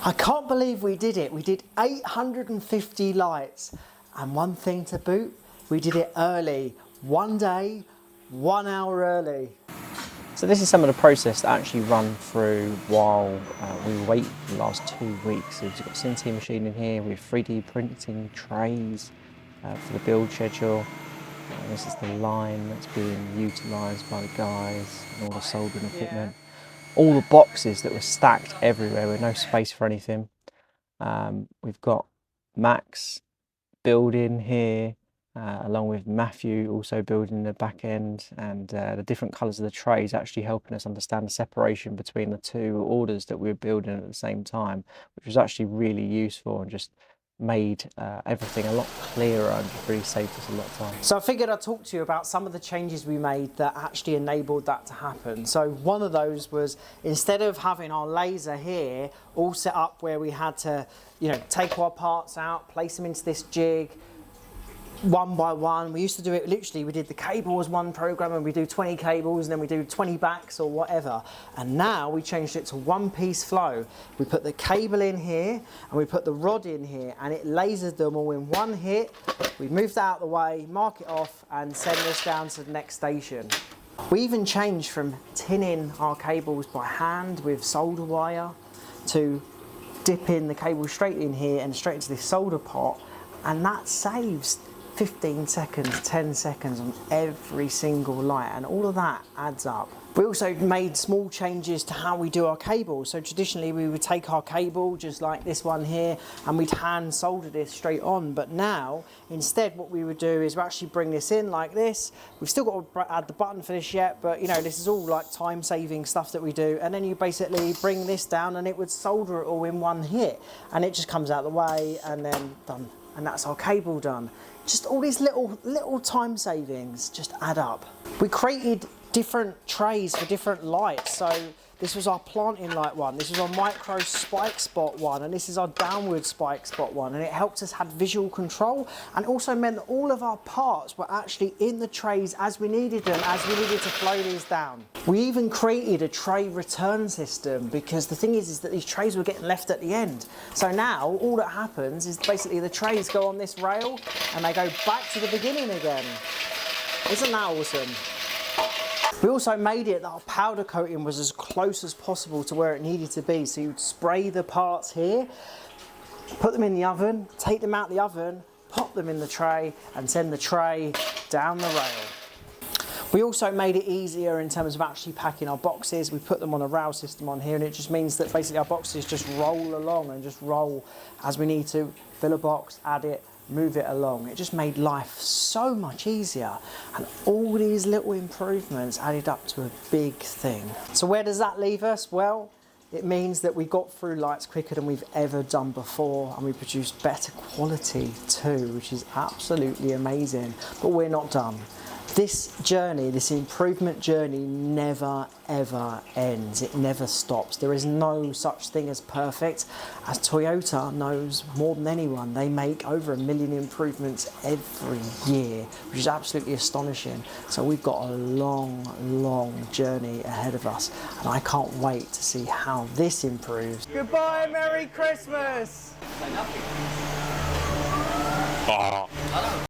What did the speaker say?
I can't believe we did it. We did 850 lights. And one thing to boot, we did it early. 1 day, 1 hour early. So this is some of the process that actually run through while we wait the last 2 weeks. So we've got a CNC machine in here with 3D printing trays for the build schedule. This is the line that's being utilised by the guys and all the soldering equipment. All the boxes that were stacked everywhere with no space for anything. We've got Max building here, along with Matthew also building the back end, and the different colours of the trays actually helping us understand the separation between the two orders that we were building at the same time, which was actually really useful and just made everything a lot clearer and just really saved us a lot of time. So I figured I'd talk to you about some of the changes we made that actually enabled that to happen. So one of those was, instead of having our laser here all set up where we had to, take our parts out, place them into this jig, one by one. We used to do it literally, we did the cable as one program and we do 20 cables and then we do 20 backs or whatever. And now we changed it to one piece flow. We put the cable in here and we put the rod in here and it lasered them all in one hit. We moved that out of the way, mark it off and send this down to the next station. We even changed from tinning our cables by hand with solder wire to dipping the cable straight in here and straight into this solder pot, and that saves 15 seconds, 10 seconds on every single light, and all of that adds up. We also made small changes to how we do our cables. So traditionally we would take our cable, just like this one here, and we'd hand solder this straight on. But now, instead what we would do is we actually bring this in like this. We've still got to add the button for this yet, but this is all like time-saving stuff that we do. And then you basically bring this down and it would solder it all in one hit. And it just comes out of the way and then done. And that's our cable done. Just all these little time savings just add up. We created different trays for different lights. So this was our planting light one, this was our micro spike spot one, and this is our downward spike spot one, and it helped us have visual control, and also meant that all of our parts were actually in the trays as we needed them, as we needed to flow these down. We even created a tray return system, because the thing is that these trays were getting left at the end. So now all that happens is basically the trays go on this rail and they go back to the beginning again. Isn't that awesome? We also made it that our powder coating was as close as possible to where it needed to be. So you'd spray the parts here, put them in the oven, take them out the oven, pop them in the tray and send the tray down the rail. We also made it easier in terms of actually packing our boxes. We put them on a rail system on here, and it just means that basically our boxes just roll along and just roll as we need to. Fill a box, add it, move it along. It just made life so much easier, and all these little improvements added up to a big thing. So where does that leave us? Well, it means that we got through lights quicker than we've ever done before, and we produced better quality too, which is absolutely amazing. But we're not done. This journey, this improvement journey, never ever ends. It never stops. There is no such thing as perfect. As Toyota knows more than anyone, they make over 1 million improvements every year, which is absolutely astonishing. So we've got a long journey ahead of us, and I can't wait to see how this improves. Goodbye, Merry Christmas!